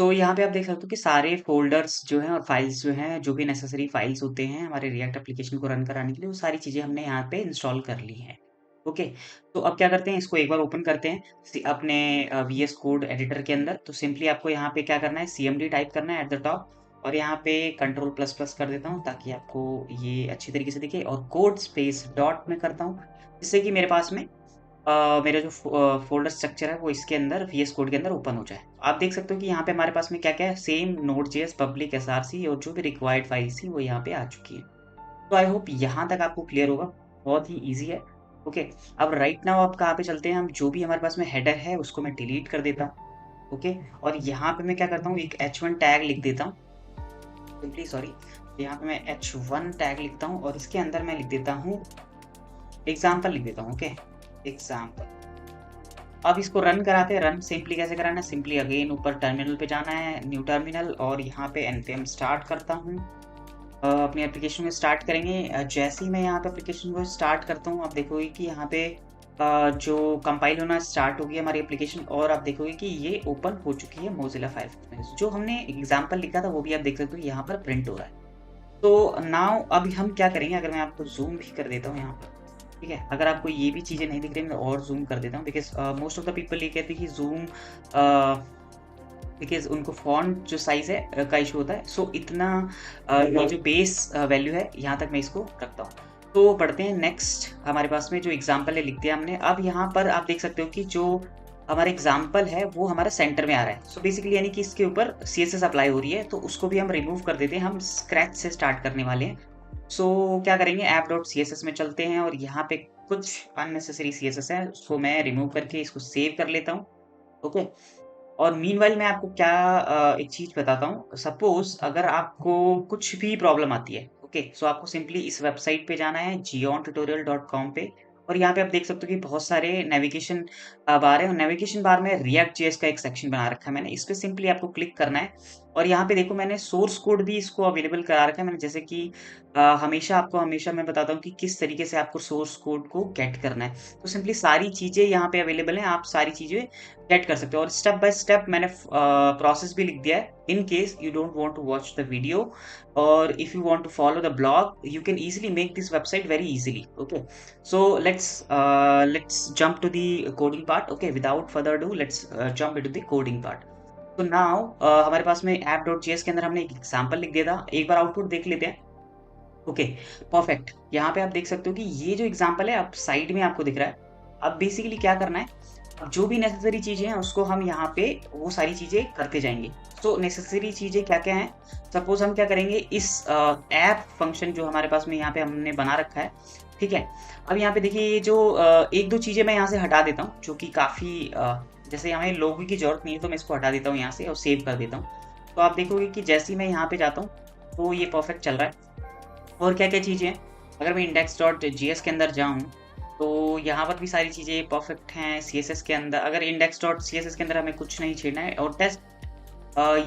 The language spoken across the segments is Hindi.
यहाँ पे आप देख सकते हो कि सारे फ़ोल्डर्स जो हैं और फ़ाइल्स जो हैं, जो भी नेसेसरी फ़ाइल्स होते हैं हमारे रिएक्ट एप्लीकेशन को रन कराने के लिए, वो सारी चीज़ें हमने यहाँ पे इंस्टॉल कर ली हैं। ओके, तो अब क्या करते हैं, इसको एक बार ओपन करते हैं अपने वीएस कोड एडिटर के अंदर। तो सिंपली आपको यहाँ पे क्या करना है, सीएमडी टाइप करना है एट द टॉप और यहाँ पे कंट्रोल प्लस प्लस कर देता हूँ ताकि आपको ये अच्छी तरीके से दिखे और कोड स्पेस डॉट में करता हूँ, जिससे कि मेरे पास में मेरा जो फ़ोल्डर स्ट्रक्चर है वो इसके अंदर वीएस कोड के अंदर ओपन हो जाए। आप देख सकते हो कि यहाँ पे हमारे पास में क्या-क्या है, सेम नोड.जेएस, पब्लिक एसआरसी और जो भी रिक्वायर्ड फाइल्स थी वो यहाँ पे आ चुकी है। तो आई होप यहाँ तक आपको क्लियर होगा, बहुत ही ईज़ी है। ओके, अब राइट नाउ अब कहाँ पे चलते हैं, हम जो भी हमारे पास में हेडर है उसको मैं डिलीट कर देता हूँ। ओके, और यहाँ पे मैं क्या करता हूँ, एक h1 टैग लिख देता हूँ, सिंपली सॉरी, यहाँ पे मैं h1 टैग लिखता हूँ और इसके अंदर मैं लिख देता हूँ एग्ज़ाम्पल लिख देता हूँ। Okay, example. अब इसको रन कराते हैं। रन सिंपली कैसे कराना है, सिंपली अगेन ऊपर टर्मिनल पे जाना है, न्यू टर्मिनल और यहाँ पे npm स्टार्ट करता हूँ। अपनी एप्लीकेशन में स्टार्ट करेंगे। जैसे ही मैं यहाँ पे एप्लीकेशन को स्टार्ट करता हूँ, आप देखोगे कि यहाँ पे जो कंपाइल होना स्टार्ट होगी हमारी एप्लीकेशन और आप देखोगे कि ये ओपन हो चुकी है मोज़िला फायरफॉक्स में। जो हमने एग्जाम्पल लिखा था वो भी आप देख सकते हो यहाँ पर प्रिंट हो रहा है। तो नाउ अभी हम क्या करेंगे, अगर मैं आपको ज़ूम भी कर देता हूँ यहाँ पर, ठीक है? अगर आपको ये भी चीज़ें नहीं दिख रही, मैं और ज़ूम कर देता हूँ because most of the people ये कहते हैं कि ज़ूम बिकॉज़ उनको फ़ॉन्ट जो साइज़ है का इश्यू होता है। सो इतना ये जो बेस वैल्यू है, यहाँ तक मैं इसको रखता हूँ। तो बढ़ते हैं नेक्स्ट, हमारे पास में जो एग्ज़ाम्पल है लिख दिया हमने। अब यहाँ पर आप देख सकते हो कि जो हमारा एग्ज़ाम्पल है वो हमारा सेंटर में आ रहा है। सो बेसिकली यानी कि इसके ऊपर सीएसएस अप्लाई हो रही है, तो उसको भी हम रिमूव कर देते हैं। हम स्क्रैच से स्टार्ट करने वाले हैं। क्या करेंगे, ऐप.सीएसएस में चलते हैं और यहाँ पे कुछ अननेसेसरी सीएसएस है, उसको मैं रिमूव करके इसको सेव कर लेता हूँ। ओके, और मीनवाइल मैं आपको क्या एक चीज़ बताता हूँ। सपोज़ अगर आपको कुछ भी प्रॉब्लम आती है, ओके, सो आपको सिंपली इस वेबसाइट पे जाना है geontutorial.com पे और यहाँ पे आप देख सकते हो कि बहुत सारे नेविगेशन बार है और नेविगेशन बार में रिएक्ट जेएस का एक सेक्शन बना रखा है मैंने। इस पे सिंपली आपको क्लिक करना है और यहाँ पे देखो मैंने सोर्स कोड भी इसको अवेलेबल करा रखा है मैंने, जैसे कि हमेशा मैं बताता हूँ कि किस तरीके से आपको सोर्स कोड को गेट करना है। तो सिंपली सारी चीज़ें यहाँ पे अवेलेबल हैं, आप सारी चीज़ें गेट कर सकते हो और स्टेप बाय स्टेप मैंने प्रोसेस भी लिख दिया है in case you don't want to watch the video और if you want to follow the blog you can easily make this website very easily. Okay, so let's jump to the coding part. Okay, without further do let's jump into the coding part. तो नाउ हमारे पास में app.js के अंदर हमने एक एग्जांपल लिख दिया था, एक बार आउटपुट देख लेते हैं। Okay, perfect. यहाँ पे आप देख सकते हो कि ये जो एग्जांपल है आप साइड में आपको दिख रहा है। अब बेसिकली क्या करना है, अब जो भी नेसेसरी चीज़ें हैं उसको हम यहाँ पे वो सारी चीज़ें करते जाएँगे। तो नेसेसरी चीज़ें क्या-क्या हैं? सपोज़ हम क्या करेंगे, इस ऐप फंक्शन जो हमारे पास में यहाँ पे हमने बना रखा है, ठीक है? अब यहाँ पे देखिए ये जो 1-2 चीज़ें मैं यहाँ से हटा देता हूँ जो कि काफ़ी जैसे हमें लोगो की ज़रूरत नहीं है तो मैं इसको हटा देता हूँ यहाँ से और सेव कर देता हूँ। तो आप देखोगे कि जैसे ही मैं यहाँ पे जाता हूँ, तो ये परफेक्ट चल रहा है। और क्या-क्या चीज़ें हैं, अगर मैं index.js के अंदर जाऊँ, तो यहाँ पर भी सारी चीज़ें परफेक्ट हैं। सीएसएस के अंदर अगर index.css के अंदर हमें कुछ नहीं छेड़ना है और टेस्ट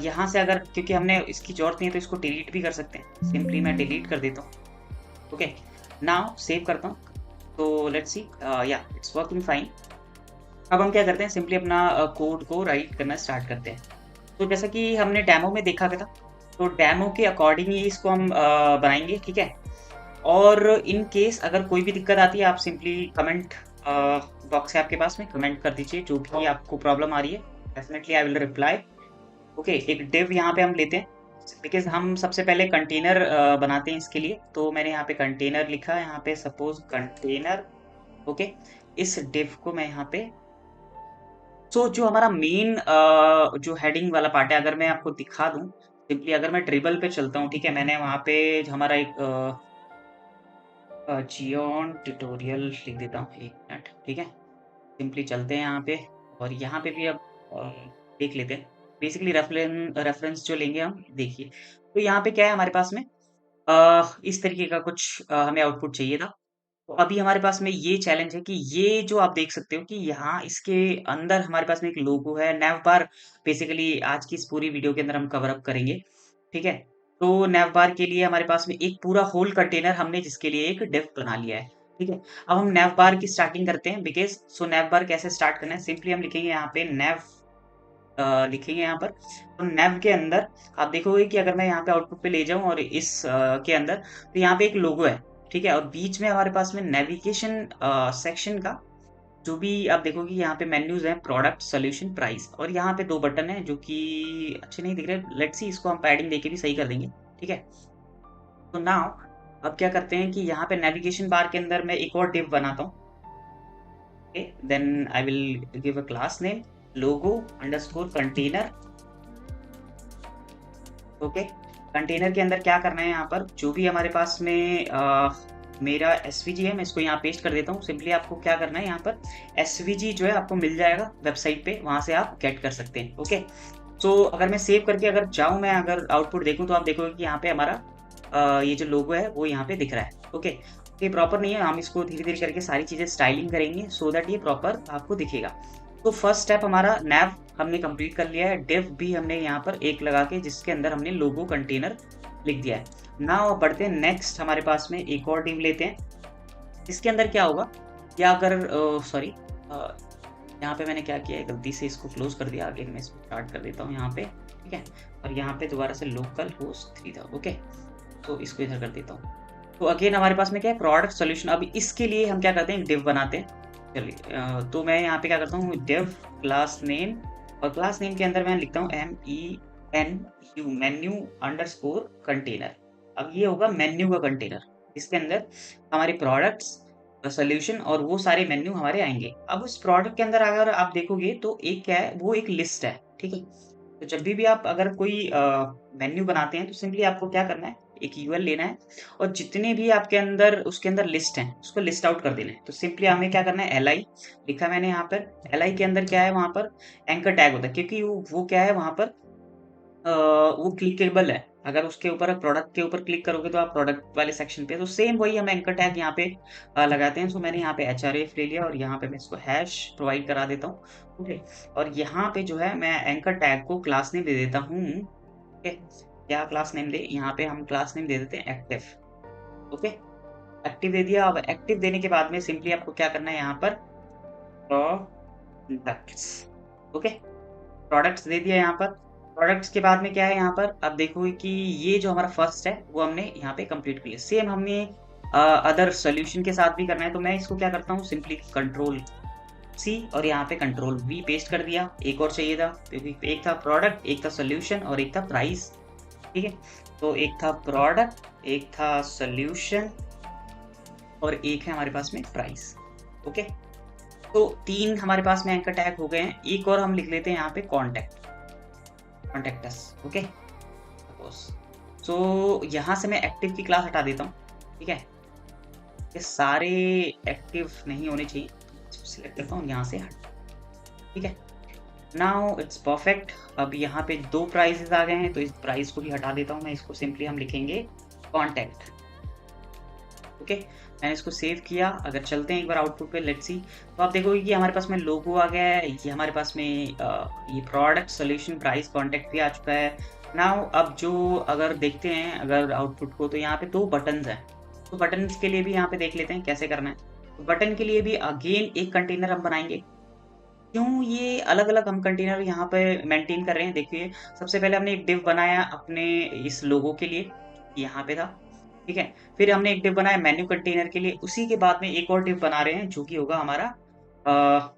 यहाँ से अगर क्योंकि हमने इसकी ज़रूरत नहीं है तो इसको डिलीट भी कर सकते हैं। सिंपली मैं डिलीट कर देता हूँ। ओके, नाउ सेव करता हूँ। तो लेट्स सी या इट्स वर्किंग फाइन। अब हम क्या करते हैं, सिंपली अपना कोड को राइट करना स्टार्ट करते हैं। तो जैसा कि हमने डेमो में देखा था, तो डेमो के अकॉर्डिंग ही इसको हम बनाएँगे, ठीक है? और इन केस अगर कोई भी दिक्कत आती है आप सिंपली कमेंट बॉक्स है आपके पास में, कमेंट कर दीजिए जो भी आपको प्रॉब्लम आ रही है। Definitely I will reply. Okay, एक डिव यहाँ पे हम लेते हैं बिकॉज़ हम सबसे पहले कंटेनर बनाते हैं इसके लिए। तो मैंने यहाँ पे कंटेनर लिखा, यहाँ पे सपोज़ कंटेनर। ओके, इस डिव को मैं यहाँ पे जो हमारा मेन जो हेडिंग वाला पार्ट है अगर मैं आपको दिखा दूँ, सिंपली अगर मैं ड्रिबल पे चलता हूँ, ठीक है? मैंने वहाँ पे हमारा एक जियोन ट्यूटोरियल लिख देता हूँ, 1 मिनट, ठीक है? सिंपली चलते हैं यहाँ पे और यहाँ पे भी अब अ, देख लेते हैं। बेसिकली रेफ़रेंस जो लेंगे हम, देखिए। तो यहाँ पे क्या है हमारे पास में इस तरीके का कुछ हमें आउटपुट चाहिए था। तो अभी हमारे पास में ये चैलेंज है कि ये जो आप देख सकते हो कि यहाँ इसके अंदर हमारे पास में एक लोगो है, नैवबार बेसिकली आज की इस पूरी वीडियो के अंदर हम कवर अप करेंगे, ठीक है? तो नैवबार के लिए हमारे पास में एक पूरा होल कंटेनर हमने जिसके लिए एक डिव बना लिया है, ठीक है? अब हम नैवबार की स्टार्टिंग करते हैं बिकॉज़ नैवबार कैसे स्टार्ट करना है, सिंपली हम लिखेंगे यहाँ पे नैव लिखेंगे यहाँ पर। तो नेव के अंदर आप देखोगे कि अगर मैं यहाँ पे आउटपुट पे ले जाऊं और इस के अंदर, तो यहाँ पे एक लोगो है, ठीक है, और बीच में हमारे पास में नेविगेशन सेक्शन का जो भी आप देखोगे यहाँ पे मेन्यूज हैं, प्रोडक्ट, सोल्यूशन, प्राइस, और यहाँ पे 2 बटन हैं जो कि अच्छे नहीं दिख रहे। लेट्स सी, इसको हम पैडिंग देके भी सही कर देंगे, ठीक है। तो नाउ अब क्या करते हैं कि यहाँ पे नेविगेशन बार के अंदर मैं एक और डिव बनाता हूँ। Okay, then I will give a class name logo underscore container. Okay, container के अंदर क्या करना है, यहाँ पर जो भी हमारे पास में मेरा एसवीजी है, मैं इसको यहाँ पेस्ट कर देता हूँ। सिंपली आपको क्या करना है, यहाँ पर एसवीजी जो है आपको मिल जाएगा वेबसाइट पे, वहां से आप गेट कर सकते हैं। ओके, तो अगर मैं सेव करके अगर जाऊँ, मैं अगर आउटपुट देखूँ, तो आप देखोगे कि यहाँ पे हमारा ये जो लोगो है वो यहाँ पे दिख रहा है। ओके, ये प्रॉपर नहीं है, हम इसको धीरे धीरे करके सारी चीजें स्टाइलिंग करेंगे सो दैट ये प्रॉपर आपको दिखेगा। तो फर्स्ट स्टेप हमारा नैव हमने कंप्लीट कर लिया है, डिव भी हमने यहाँ पर एक लगा के जिसके अंदर हमने लोगो कंटेनर लिख दिया है। नाउ बढ़ते हैं नेक्स्ट, हमारे पास में एक और डिव लेते हैं। इसके अंदर क्या होगा, या अगर सॉरी, यहाँ पे मैंने क्या किया है, गलती से इसको क्लोज कर दिया। अगेन मैं इसको स्टार्ट कर देता हूँ यहाँ पे, ठीक है, और यहाँ पे दोबारा से लोकल होस्ट 3 था। ओके, तो इसको इधर कर देता हूँ। तो अगेन हमारे पास में क्या है, प्रोडक्ट सोल्यूशन। अब इसके लिए हम क्या करते हैं, डिव बनाते हैं। चलिए, तो मैं यहाँ पे क्या करता हूँ, डिव क्लास नेम, और क्लास नेम के अंदर मैं लिखता हूँ MENU, मेन्यू अंडरस्कोर कंटेनर। अब ये होगा मेन्यू का कंटेनर, इसके अंदर हमारे प्रोडक्ट्स, सोल्यूशन और वो सारे मेन्यू हमारे आएंगे। अब उस प्रोडक्ट के अंदर अगर आप देखोगे तो एक क्या है, वो एक लिस्ट है, ठीक है। तो जब भी आप अगर कोई मेन्यू बनाते हैं, तो सिंपली आपको क्या करना है, एक यूएल लेना है, और जितने भी आपके अंदर उसके अंदर लिस्ट हैं उसको लिस्ट आउट कर देना है। तो सिंपली हमें क्या करना है, LI लिखा मैंने यहाँ पर। LI के अंदर क्या है, वहां पर एंकर टैग होता है, क्योंकि वो क्या है वहां पर वो क्लिकेबल है। अगर उसके ऊपर प्रोडक्ट के ऊपर क्लिक करोगे तो आप प्रोडक्ट वाले सेक्शन पे, तो सेम वही हम एंकर टैग यहाँ पे लगाते हैं। सो मैंने यहाँ पे HRF ले लिया और यहाँ पे मैं इसको हैश प्रोवाइड करा देता हूँ। ओके, और यहाँ पे जो है मैं एंकर टैग को क्लास नेम दे देता हूँ। ओके, क्या क्लास नेम दे, यहाँ पे हम क्लास नेम दे देते हैं एक्टिव। ओके, एक्टिव दे दिया। अब एक्टिव देने के बाद में सिंपली आपको क्या करना है, यहाँ पर प्रोडक्ट्स। ओके, प्रोडक्ट्स दे दिया यहाँ पर। प्रोडक्ट्स के बाद में क्या है, यहाँ पर अब देखोगे कि ये जो हमारा फर्स्ट है वो हमने यहाँ पे कंप्लीट कर लिया। सेम हमने अदर सोल्यूशन के साथ भी करना है। तो मैं इसको क्या करता हूँ, सिंपली कंट्रोल C और यहाँ पे कंट्रोल V पेस्ट कर दिया। एक और चाहिए था, क्योंकि एक था प्रोडक्ट, एक था सोल्यूशन और एक था प्राइस, ठीक है। तो एक था प्रोडक्ट, एक था सोल्यूशन और एक है हमारे पास में प्राइस। ओके, तो 3 हमारे पास में एंकर टैग हो गए हैं। एक और हम लिख लेते हैं यहाँ पे कॉन्टेक्ट अस। ओके, सो यहाँ से मैं एक्टिव की क्लास हटा देता हूँ, ठीक है। ये सारे एक्टिव नहीं होने चाहिए, सिलेक्ट करता हूँ यहाँ से हट, ठीक है। Now it's perfect. अब यहाँ पे 2 प्राइसेस आ गए हैं, तो इस प्राइस को भी हटा देता हूँ मैं। इसको सिंपली हम लिखेंगे कॉन्टेक्ट। ओके, मैंने इसको सेव किया। अगर चलते हैं एक बार आउटपुट पे, लेट्स सी, तो आप देखोगे कि हमारे पास में लोगो आ गया है, ये हमारे पास में ये प्रोडक्ट, सोल्यूशन, प्राइस, कॉन्टेक्ट भी आ चुका है। नाउ अब जो अगर देखते हैं अगर आउटपुट को, तो यहाँ पे 2 बटन्स हैं। तो बटन्स के लिए भी यहाँ पे देख लेते हैं कैसे करना है। तो बटन के लिए भी अगेन एक कंटेनर हम बनाएंगे। क्यों ये अलग अलग हम कंटेनर यहाँ पे मेंटेन कर रहे हैं, देखिए। सबसे पहले हमने एक डिव बनाया अपने इस लोगो के लिए, यहाँ पे था, ठीक है। फिर हमने एक डिव बनाया मेन्यू कंटेनर के लिए, उसी के बाद में एक और डिव बना रहे हैं जो कि होगा हमारा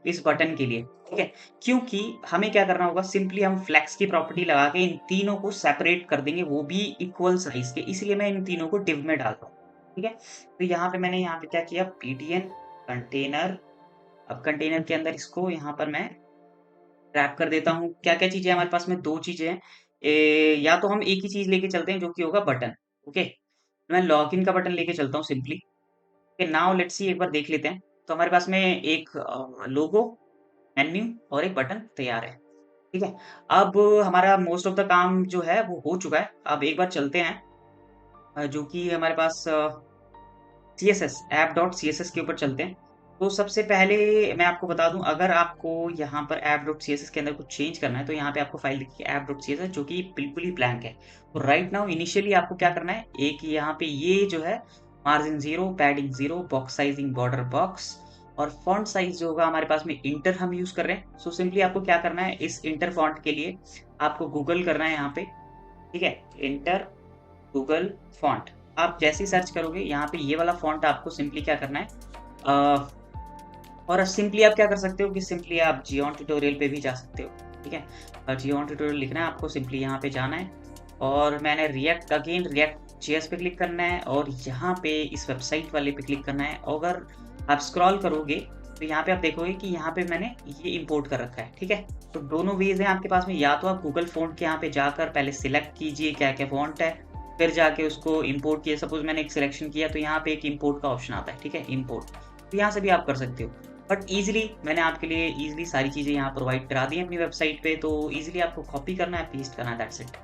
इस बटन के लिए, ठीक है। क्योंकि हमें क्या करना होगा, सिंपली हम फ्लेक्स की प्रॉपर्टी लगा के इन तीनों को सेपरेट कर देंगे, वो भी इक्वल साइज के, इसलिए मैं इन तीनों को डिव में डालता हूँ, ठीक है। तो यहाँ पे मैंने यहाँ पे क्या किया, PTN कंटेनर। अब कंटेनर के अंदर इसको यहाँ पर मैं रैप कर देता हूँ। क्या क्या चीजें हमारे पास में, 2 चीजें हैं। या तो हम एक ही चीज लेके चलते हैं जो कि होगा बटन। ओके, मैं लॉग इन का बटन लेके चलता हूँ simply. Okay, now let's see, एक बार देख लेते हैं। तो हमारे पास में एक लोगो, मेन्यू और एक बटन तैयार है, ठीक है। अब हमारा मोस्ट ऑफ द काम जो है वो हो चुका है। अब एक बार चलते हैं जो कि हमारे पास CSS app.css के ऊपर चलते हैं। तो सबसे पहले मैं आपको बता दूं, अगर आपको यहाँ पर app.css के अंदर कुछ चेंज करना है, तो यहाँ पे आपको फाइल लिखी है app.css, जो कि बिल्कुल ही ब्लैंक है। तो राइट नाउ इनिशियली आपको क्या करना है, एक यहाँ पे ये जो है margin 0, padding 0, box sizing border box, और फॉन्ट साइज जो होगा हमारे पास में इंटर हम यूज कर रहे हैं। सो सिंपली आपको क्या करना है, इस इंटर फॉन्ट के लिए आपको गूगल करना है यहाँ पे, ठीक है, इंटर गूगल फॉन्ट। आप जैसे ही सर्च करोगे यहाँ पे ये वाला फॉन्ट आपको सिंपली क्या करना है, और सिंपली आप क्या कर सकते हो कि सिंपली आप जियोन ट्यूटोरियल पे भी जा सकते हो, ठीक है। जियोन ट्यूटोरियल लिखना है आपको, सिंपली यहाँ पे जाना है और मैंने रिएक्ट जेएस पे क्लिक करना है और यहाँ पे इस वेबसाइट वाले पे क्लिक करना है। अगर आप स्क्रॉल करोगे तो यहाँ पे आप देखोगे कि यहाँ पे मैंने ये इंपोर्ट कर रखा है, ठीक है। तो दोनों वेज हैं आपके पास में, या तो आप गूगल फॉन्ट के यहाँ पे जाकर पहले सिलेक्ट कीजिए क्या क्या फॉन्ट है, फिर जाके उसको इंपोर्ट किया। सपोज मैंने एक सिलेक्शन किया तो यहाँ पे एक इंपोर्ट का ऑप्शन आता है, ठीक है, इंपोर्ट, तो यहाँ से भी आप कर सकते हो। बट ईजिली मैंने आपके लिए ईजिली सारी चीज़ें यहाँ प्रोवाइड करा दी हैं अपनी वेबसाइट पे, तो ईजिली आपको कॉपी करना है, पेस्ट करना है, that's it.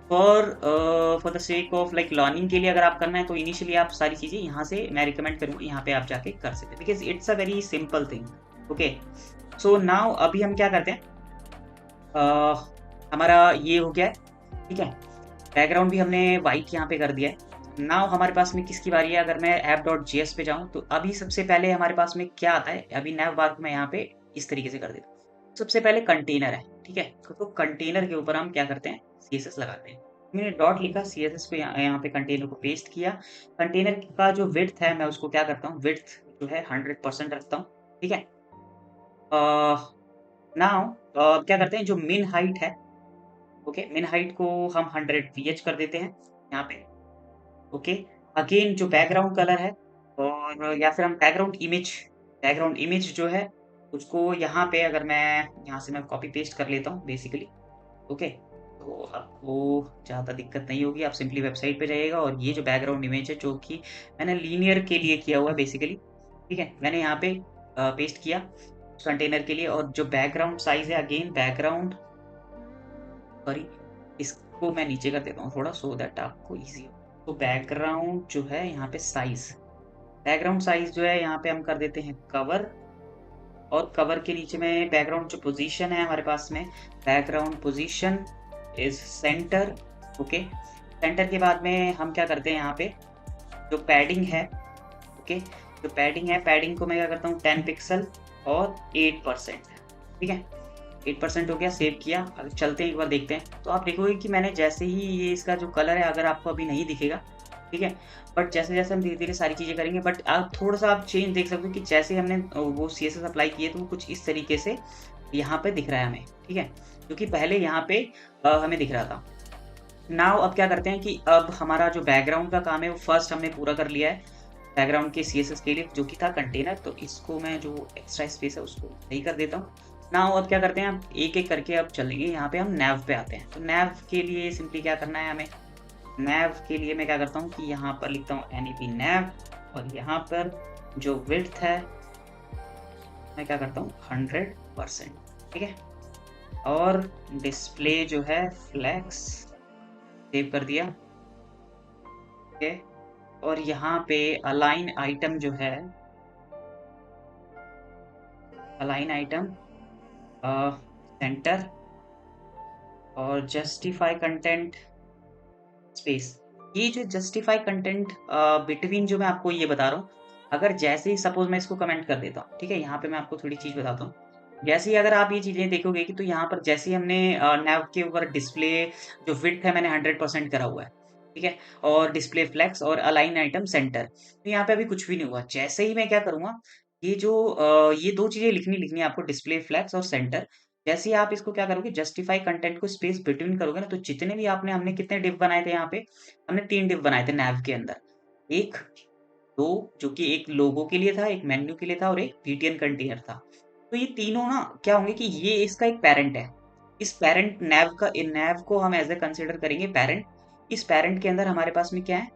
For the sake of like learning के लिए अगर आप करना है तो इनिशियली आप सारी चीज़ें यहाँ से मैं रिकमेंड करूँगा यहाँ पे आप जाके कर सकते हैं, because it's a very simple thing. Okay, so now अभी हम क्या करते हैं, हमारा ये हो गया है, ठीक है, बैकग्राउंड भी हमने वाइट यहाँ पे कर दिया है। नाउ हमारे पास में किसकी बारी है, अगर मैं app.js पे जाऊँ तो अभी सबसे पहले हमारे पास में क्या आता है, अभी नैव बार को मैं यहाँ पे इस तरीके से कर देता हूँ। सबसे पहले कंटेनर है, ठीक है, तो कंटेनर के ऊपर हम क्या करते हैं, CSS लगाते हैं। मैंने डॉट लिखा, CSS पे यहाँ पे कंटेनर को पेस्ट किया। कंटेनर का जो विड्थ है मैं उसको क्या करता हूँ, विड्थ जो है 100% रखता हूँ, ठीक है। नाउ क्या करते हैं, जो मिन हाइट है, ओके, मिन हाइट को हम 100 VH कर देते हैं यहाँ पे। ओके, अगेन जो बैकग्राउंड कलर है और या फिर हम बैकग्राउंड इमेज जो है उसको यहाँ पे अगर मैं यहाँ से मैं कॉपी पेस्ट कर लेता हूँ बेसिकली, ओके, तो आपको ज़्यादा दिक्कत नहीं होगी। आप सिंपली वेबसाइट पे जाइएगा और ये जो बैकग्राउंड इमेज है जो कि मैंने लीनियर के लिए किया हुआ है बेसिकली, ठीक है, मैंने यहाँ पे पेस्ट किया कंटेनर के लिए। और जो बैकग्राउंड साइज है, अगेन बैकग्राउंड, सॉरी, इसको मैं नीचे कर देता हूँ थोड़ा, सो दैट आपको ईजी हो। तो बैकग्राउंड जो है यहाँ पे बैकग्राउंड साइज जो है यहाँ पे हम कर देते हैं कवर, और कवर के नीचे में बैकग्राउंड जो पोजीशन है हमारे पास में, background position is centre. Okay, centre के बाद में हम क्या करते हैं, यहाँ पे जो पैडिंग है, ओके, जो पैडिंग है, पैडिंग को मैं क्या करता हूँ 10 पिक्सल और 8%, ठीक है, 8% हो गया, सेव किया। अगर चलते हैं एक बार देखते हैं तो आप देखोगे कि मैंने जैसे ही ये इसका जो कलर है, अगर आपको अभी नहीं दिखेगा, ठीक है, बट जैसे जैसे हम धीरे धीरे सारी चीज़ें करेंगे, बट आप थोड़ा सा आप चेंज देख सकते हो कि जैसे हमने वो CSS अप्लाई किए तो वो कुछ इस तरीके से यहाँ पे दिख रहा है हमें, ठीक है, क्योंकि पहले यहाँ पे हमें दिख रहा था। नाउ अब क्या करते हैं कि अब हमारा जो बैकग्राउंड का काम है वो फर्स्ट हमने पूरा कर लिया है बैकग्राउंड के CSS के लिए, जो कि था कंटेनर। तो इसको मैं जो एक्स्ट्रा स्पेस है उसको सही कर देता हूँ। नाउ अब क्या करते हैं, अब एक एक करके अब चलेंगे, यहाँ पे हम नैव पे आते हैं। तो नैव के लिए सिंपली क्या करना है हमें, नैव के लिए मैं क्या करता हूँ कि यहाँ पर लिखता हूँ NEP नैव, और यहाँ पर जो विड्थ है मैं क्या करता हूँ 100%, ठीक है, और डिस्प्ले जो है फ्लैक्स सेव कर दिया, ओके, और यहाँ पे अलाइन आइटम जो है, अलाइन आइटम सेंटर, और जस्टिफाई कंटेंट स्पेस। ये जो जस्टिफाई कंटेंट बिटवीन जो मैं आपको ये बता रहा हूँ, अगर जैसे ही सपोज मैं इसको कमेंट कर देता हूँ, ठीक है, यहाँ पे मैं आपको थोड़ी चीज़ बताता हूँ। जैसे ही अगर आप ये चीज़ें देखोगे कि तो यहाँ पर जैसे ही हमने नैव के ऊपर डिस्प्ले जो विड्थ है मैंने 100% करा हुआ है, ठीक है, और डिस्प्ले फ्लेक्स और अलाइन आइटम सेंटर, तो यहाँ पे अभी कुछ भी नहीं हुआ। जैसे ही मैं क्या करूँगा, ये जो ये 2 चीज़ें लिखनी है आपको, डिस्प्ले फ्लेक्स और सेंटर। जैसे ही आप इसको क्या करोगे, जस्टिफाई कंटेंट को स्पेस बिटवीन करोगे ना, तो जितने भी हमने कितने डिव बनाए थे यहाँ पे, हमने 3 डिव बनाए थे नैव के अंदर। 1, 2 जो कि एक लोगो के लिए था, एक मेन्यू के लिए था और एक BTN कंटेनर था। तो ये तीनों ना क्या होंगे कि ये इसका एक पैरेंट है। इस पैरेंट नैव को हम एज ए कंसिडर करेंगे पैरेंट। इस पैरेंट के अंदर हमारे पास में क्या है,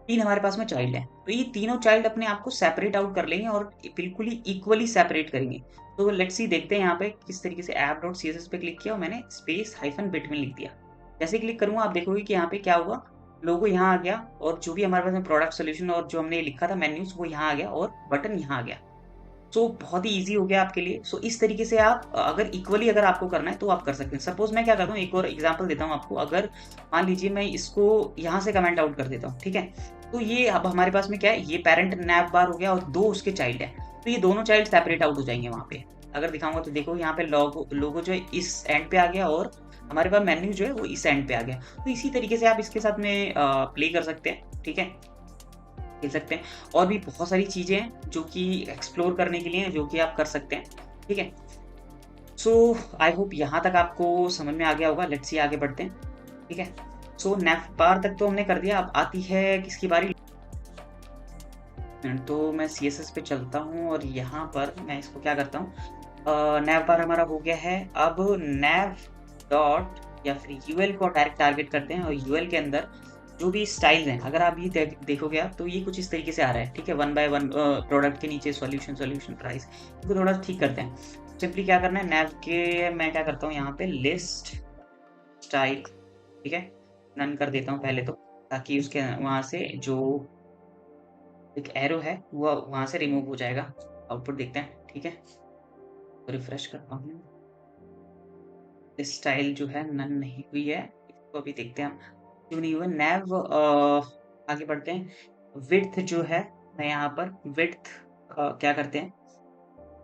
3 हमारे पास में चाइल्ड है। तो ये तीनों चाइल्ड अपने आप को सेपरेट आउट कर लेंगे और बिल्कुल ही इक्वली सेपरेट करेंगे। तो लेट्स सी, देखते हैं यहाँ पे किस तरीके से app.css पे क्लिक किया और मैंने स्पेस हाइफन बिटवीन लिख दिया। जैसे क्लिक करूंगा आप देखोगे कि यहाँ पे क्या हुआ, लोगो यहाँ आ गया और जो भी हमारे पास में प्रोडक्ट सोल्यूशन और जो हमने लिखा था मेन्यूज वो यहाँ आ गया और बटन यहाँ आ गया। सो बहुत ही ईज़ी हो गया आपके लिए। सो इस तरीके से आप अगर इक्वली अगर आपको करना है तो आप कर सकते हैं। सपोज़ मैं क्या करता हूँ, एक और एग्ज़ाम्पल देता हूँ आपको। अगर मान लीजिए मैं इसको यहाँ से कमेंट आउट कर देता हूँ, ठीक है? तो ये अब हमारे पास में क्या है, ये पैरेंट नैव बार हो गया और 2 उसके चाइल्ड है। तो ये दोनों चाइल्ड सेपरेट आउट हो जाएँगे वहाँ पे। अगर दिखाऊँगा तो देखो यहाँ पे लोगो लोगो जो है इस एंड पे आ गया और हमारे पास मेन्यू जो है वो इस एंड पे आ गया। तो इसी तरीके से आप इसके साथ में प्ले कर सकते हैं, ठीक है? खेल सकते हैं। और भी बहुत सारी चीज़ें हैं जो कि एक्सप्लोर करने के लिए हैं, जो कि आप कर सकते हैं, ठीक है? सो आई होप यहाँ तक आपको समझ में आ गया होगा। लेट्स सी आगे बढ़ते हैं, ठीक है? सो नैव बार तक तो हमने कर दिया। अब आती है किसकी बारी? तो मैं सीएसएस पे चलता हूँ और यहाँ पर मैं इसको क्या करता हूँ, नैव बार हमारा हो गया है। अब नैव डॉट या फिर यूएल को डायरेक्ट टारगेट करते हैं और यूएल के अंदर जो भी स्टाइल्स हैं, अगर आप ये देखोगे आप, तो ये कुछ इस तरीके से आ रहा है, ठीक है? 1 बाय 1 प्रोडक्ट के नीचे सॉल्यूशन प्राइस, इनको थोड़ा ठीक करते हैं। सिंपली क्या करना है, नैव के मैं क्या करता हूँ यहाँ पे लिस्ट स्टाइल, ठीक है? नन कर देता हूँ पहले तो, ताकि उसके वहाँ से जो एक एरो है वो वहाँ से रिमूव हो जाएगा। आउटपुट देखते हैं, ठीक है? तो रिफ्रेश करता हूँ। स्टाइल जो है नन नहीं हुई है, इसको अभी देखते हैं हम क्यों नहीं हुआ। नैव आगे बढ़ते हैं। विड्थ जो है, मैं यहाँ पर विड्थ क्या करते हैं,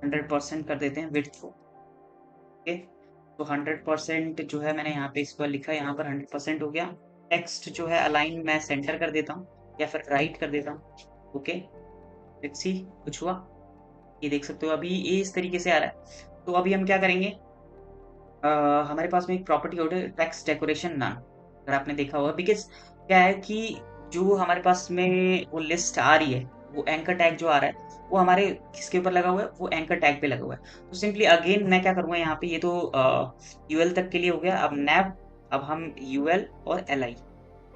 100% कर देते हैं विड्थ को, ओके? तो 100% जो है मैंने यहाँ पे इसको लिखा, यहाँ पर 100% हो गया। टेक्स्ट जो है अलाइन मैं सेंटर कर देता हूँ या फिर राइट कर देता हूँ, ओके? लेट्स सी कुछ हुआ, ये देख सकते हो अभी ये इस तरीके से आ रहा है। तो अभी हम क्या करेंगे, हमारे पास में एक प्रॉपर्टी होती है टेक्स्ट डेकोरेशन नन, अगर आपने देखा होगा। बिकॉज क्या है कि जो हमारे पास में वो लिस्ट आ रही है, वो एंकर टैग जो आ रहा है वो हमारे किसके ऊपर लगा हुआ है, वो एंकर टैग पे लगा हुआ है। तो सिंपली अगेन मैं क्या करूँगा यहाँ पे, ये तो यूएल तक के लिए हो गया। अब नैव, अब हम यूएल और एल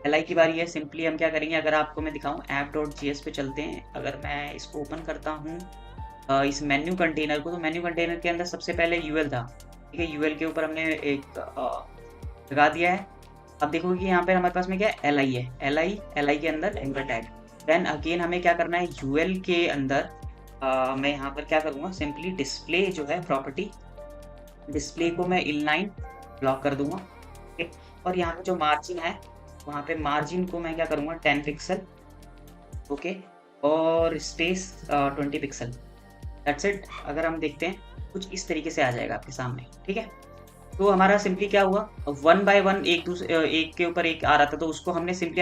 आई की बारी है। सिंपली हम क्या करेंगे, अगर आपको मैं दिखाऊँ app.js पे चलते हैं। अगर मैं इसको ओपन करता हूँ इस मेन्यू कंटेनर को, तो मेन्यू कंटेनर के अंदर सबसे पहले यूएल था, ठीक है? यूएल के ऊपर हमने एक लगा दिया है। अब देखोगे कि यहाँ पे हमारे पास में क्या है, एल आई के अंदर एंकर टैग। देन अगेन हमें क्या करना है, यूएल के अंदर मैं यहाँ पर क्या करूँगा, सिंपली डिस्प्ले जो है प्रॉपर्टी, डिस्प्ले को मैं इनलाइन ब्लॉक कर दूंगा, ठीक है? और यहाँ पे जो मार्जिन है, वहाँ पे मार्जिन को मैं क्या करूँगा, 10 पिक्सल, ओके? और स्पेस 20 पिक्सल, दैट्स इट। अगर हम देखते हैं कुछ इस तरीके से आ जाएगा आपके सामने, ठीक है? तो हमारा सिंपली क्या हुआ, 1 बाय 1 एक के ऊपर एक आ रहा था, तो उसको हमने सिंपली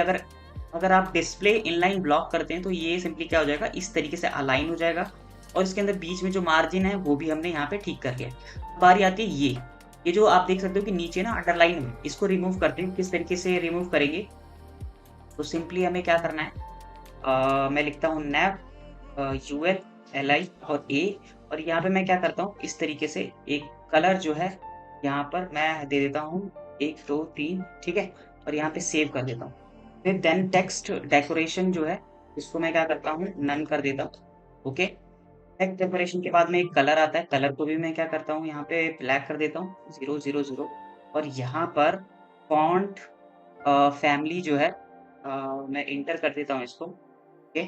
अगर आप डिस्प्ले इनलाइन ब्लॉक करते हैं तो ये सिंपली क्या हो जाएगा, इस तरीके से अलाइन हो जाएगा। और इसके अंदर बीच में जो मार्जिन है वो भी हमने यहाँ पे ठीक कर लिया। बारी आती है ये जो आप देख सकते हो कि नीचे ना अंडरलाइन में, इसको रिमूव करते हैं। किस तरीके से रिमूव करेंगे, तो सिंपली हमें क्या करना है, मैं लिखता हूँ नैव यूएल एल और ए, और यहाँ पे मैं क्या करता हूँ, इस तरीके से एक कलर जो है यहाँ पर मैं दे देता हूँ 1 2 3, ठीक है? और यहाँ पे सेव कर देता हूँ। फिर देन टेक्स्ट डेकोरेशन जो है, इसको मैं क्या करता हूँ, नन कर देता हूँ, ओके? टेक्स्ट डेकोरेशन के बाद में एक कलर आता है, कलर को भी मैं क्या करता हूँ, यहाँ पे ब्लैक कर देता हूँ 000। और यहाँ पर फॉन्ट फैमिली जो है मैं इंटर कर देता हूँ इसको, ओके?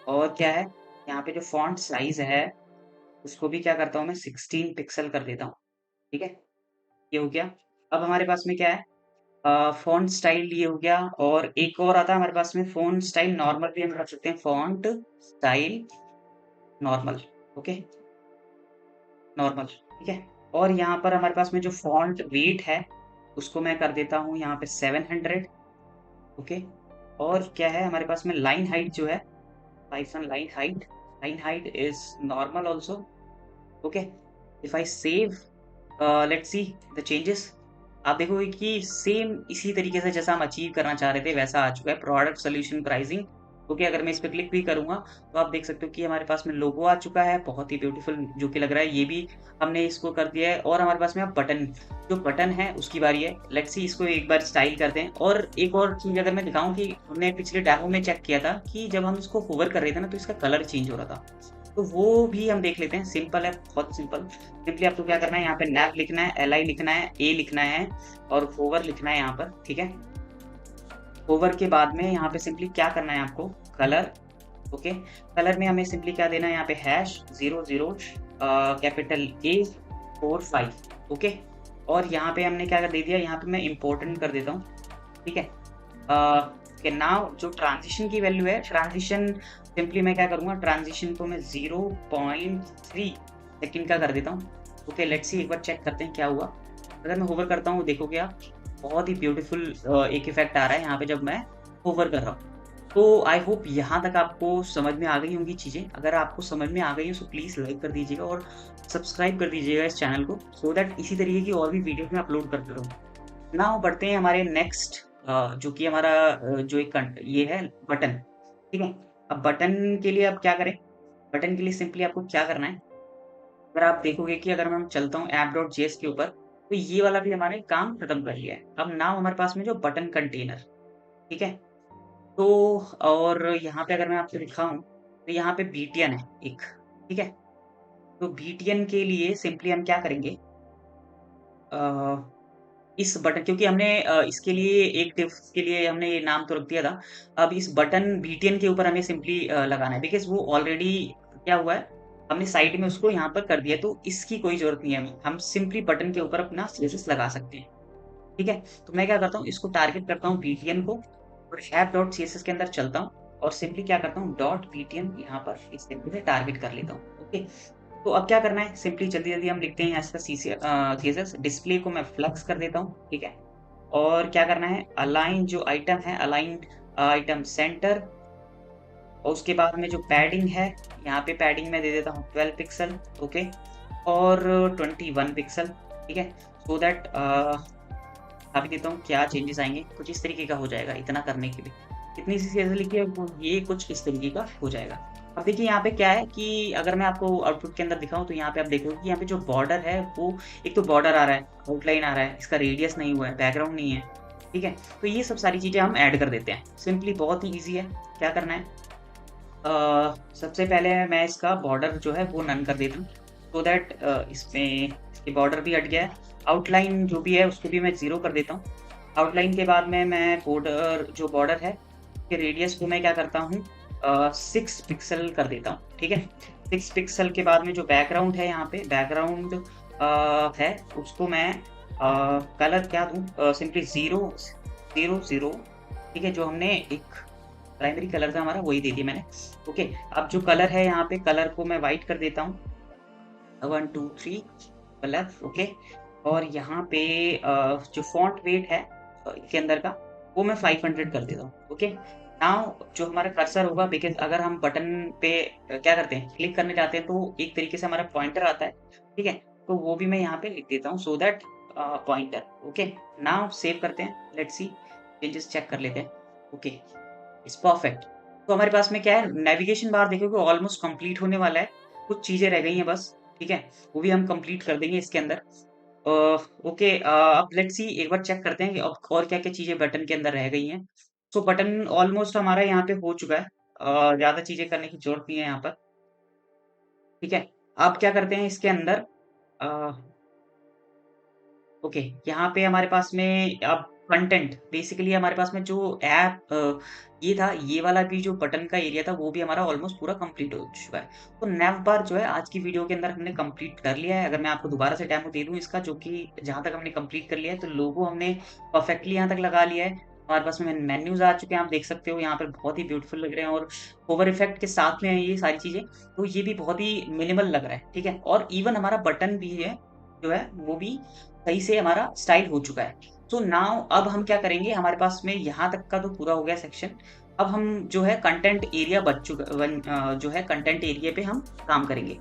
और क्या है, यहाँ पे जो फॉन्ट साइज है उसको भी क्या करता हूँ मैं 16 पिक्सल कर देता हूँ, ठीक है? ये हो गया। अब हमारे पास में क्या है, फॉन्ट स्टाइल ये हो गया। और एक और आता है हमारे पास में फॉन्ट स्टाइल नॉर्मल, भी हम रख सकते हैं font style normal, okay? Normal, ठीक है? और यहाँ पर हमारे पास में जो फॉन्ट वेट है उसको मैं कर देता हूँ यहाँ पे 700, ओके? और क्या है हमारे पास में लाइन हाइट जो है, Python line height is normal also, okay? If I save, let's see the changes। आप देखोगे कि सेम इसी तरीके से जैसा हम अचीव करना चाह रहे थे वैसा आ चुका है, प्रोडक्ट सोल्यूशन प्राइसिंग, ओके? अगर मैं इस पर क्लिक भी करूंगा तो आप देख सकते हो कि हमारे पास में लोगो आ चुका है, बहुत ही ब्यूटीफुल जो कि लग रहा है। ये भी हमने इसको कर दिया है। और हमारे पास में अब बटन, जो बटन है उसकी बारी है। लेट्स सी इसको एक बार स्टाइल करते हैं। और एक और चीज़ अगर मैं दिखाऊं कि हमने पिछले डेमो में चेक किया था कि जब हम इसको होवर कर रहे थे ना तो इसका कलर चेंज हो रहा था, तो वो भी हम देख लेते हैं। सिंपल है, बहुत सिंपल। सिंपली आपको क्या करना है, यहाँ पे नैव लिखना है, एल आई लिखना है, ए लिखना है और होवर लिखना है यहाँ पर, ठीक है? होवर के बाद में यहाँ पे सिंपली क्या करना है आपको, कलर ओके, कलर में हमें सिंपली क्या देना है यहाँ पे #00 कैपिटल A45। ओके, और यहाँ पे हमने क्या कर दे दिया, यहाँ पे मैं इम्पोर्टेंट कर देता हूँ। ठीक है, ओके, नाउ जो ट्रांजिशन की वैल्यू है, ट्रांजिशन सिंपली मैं क्या करूँगा, ट्रांजिशन को मैं 0.3 सेकंड का कर देता हूँ। ओके, लेट्स सी, एक बार चेक करते हैं क्या हुआ। अगर मैं होवर करता हूँ, देखोगे आप बहुत ही ब्यूटीफुल एक इफेक्ट आ रहा है यहाँ पे जब मैं होवर कर रहा हूँ। तो आई होप यहाँ तक आपको समझ में आ गई होंगी चीज़ें। अगर आपको समझ में आ गई हो तो प्लीज़ लाइक कर दीजिएगा और सब्सक्राइब कर दीजिएगा इस चैनल को, सो दैट इसी तरीके की और भी वीडियो मैं अपलोड करता रहूँ। नाउ बढ़ते हैं हमारे नेक्स्ट, जो कि हमारा जो एक ये है बटन। ठीक है, अब बटन के लिए अब क्या करें, बटन के लिए सिंपली आपको क्या करना है, अगर आप देखोगे कि अगर मैं चलता हूँ app.js के ऊपर, तो ये वाला भी हमारे काम खत्म कर लिया है। अब नाउ हमारे पास में जो बटन कंटेनर, ठीक है, तो और यहाँ पे अगर मैं आपको दिखाऊं तो यहाँ पे BTN है एक। ठीक है, तो BTN के लिए सिंपली हम क्या करेंगे, इस बटन, क्योंकि हमने इसके लिए एक टिप्स के लिए हमने ये नाम तो रख दिया था। अब इस बटन BTN के ऊपर हमें सिंपली लगाना है, बिकॉज़ वो ऑलरेडी क्या हुआ है, हमने साइड में उसको यहाँ पर कर दिया, तो इसकी कोई ज़रूरत नहीं है हमें। हम सिंपली बटन के ऊपर अपना CSS लगा सकते हैं। ठीक है, तो मैं क्या करता हूँ, इसको टारगेट करता हूँ BTN को और app.css के अंदर चलता हूँ और सिंपली क्या करता हूँ, .btn यहाँ पर इस सिंपली से टारगेट कर लेता हूँ। ओके, तो अब क्या करना है, सिंपली जल्दी-जल्दी हम लिखते हैं इसका CSS डिस्प्ले को मैं फ्लेक्स कर देता हूँ। ठीक है, और क्या करना है, अलाइन जो आइटम है, अलाइन आइटम सेंटर, और उसके बाद में जो पैडिंग है, यहाँ पे पैडिंग मैं दे देता हूँ 12 पिक्सल। ओके, और 21 पिक्सल। ठीक है, सो दैट अभी देता हूँ क्या चेंजेस आएंगे, कुछ इस तरीके का हो जाएगा। इतना करने के लिए इतनी सी चीज़ें लिखी है, वो ये कुछ इस तरीके का हो जाएगा। अब देखिए यहाँ पे क्या है कि अगर मैं आपको आउटपुट के अंदर दिखाऊं तो यहाँ पे आप देखोगे कि यहाँ पे जो बॉर्डर है, वो एक तो बॉर्डर आ रहा है, आउटलाइन आ रहा है, इसका रेडियस नहीं हुआ है, बैकग्राउंड नहीं है। ठीक है, तो ये सब सारी चीज़ें हम ऐड कर देते हैं। सिंपली बहुत ही ईजी है, क्या करना है, सबसे पहले मैं इसका बॉर्डर जो है वो नन कर देता हूँ, सो दैट इसमें इसके बॉर्डर भी हट गया है। आउटलाइन जो भी है उसको भी मैं 0 कर देता हूँ। आउटलाइन के बाद में मैं बॉर्डर जो बॉर्डर है के रेडियस को मैं क्या करता हूँ, 6 पिक्सल कर देता हूँ। ठीक है, 6 पिक्सल के बाद में जो बैकग्राउंड है, यहाँ पे बैकग्राउंड है, उसको मैं कलर क्या दूँ, सिंपली 000। ठीक है, जो हमने एक प्राइमरी कलर था हमारा वही दे दिया मैंने। ओके, अब जो कलर है यहाँ पे, कलर को मैं वाइट कर देता हूँ, 1 2 3 कलर। ओके, और यहाँ पे जो फॉन्ट वेट है इसके अंदर का, वो मैं 500 कर देता हूँ। ओके, नाउ जो हमारा कर्सर होगा, बिकॉज अगर हम बटन पे क्या करते हैं, क्लिक करने जाते हैं, तो एक तरीके से हमारा पॉइंटर आता है। ठीक है, तो वो भी मैं यहाँ पे लिख देता हूँ, so that pointer. Okay, now save करते हैं, लेट्स सी, चेंजेस चेक कर लेते हैं। Okay, it's perfect. तो हमारे पास में क्या है, नेविगेशन बार देखोगे ऑलमोस्ट कंप्लीट होने वाला है, कुछ चीज़ें रह गई हैं बस। ठीक है, वो भी हम कंप्लीट कर देंगे इसके अंदर। ओके, अब लेट्स सी, एक बार चेक करते हैं कि अब और क्या-क्या चीज़ें बटन के अंदर रह गई हैं। सो बटन ऑलमोस्ट हमारा यहाँ पे हो चुका है, ज़्यादा चीज़ें करने की ज़रूरत नहीं है यहाँ पर। ठीक है, अब क्या करते हैं इसके अंदर, अ ओके, यहाँ पे हमारे पास में अब कंटेंट, बेसिकली हमारे पास में जो ऐप ये था, ये वाला भी जो बटन का एरिया था, वो भी हमारा ऑलमोस्ट पूरा कंप्लीट हो चुका है। तो नैव बार जो है आज की वीडियो के अंदर हमने कंप्लीट कर लिया है। अगर मैं आपको दोबारा से डेमो दे दूँ इसका, जो कि जहाँ तक हमने कंप्लीट कर लिया है, तो लोगो हमने परफेक्टली यहाँ तक लगा लिया है। हमारे पास में मेन्यूज़ आ चुके हैं, आप देख सकते हो यहाँ पर बहुत ही ब्यूटीफुल लग रहे हैं, और ओवर इफेक्ट के साथ में है ये सारी चीज़ें, तो ये भी बहुत ही मिनिमल लग रहा है। ठीक है, और इवन हमारा बटन भी है जो है, वो भी सही से हमारा स्टाइल हो चुका है। तो नाउ अब हम क्या करेंगे, हमारे पास में यहाँ तक का तो पूरा हो गया सेक्शन। अब हम जो है कंटेंट एरिया जो है कंटेंट एरिया पे हम काम करेंगे।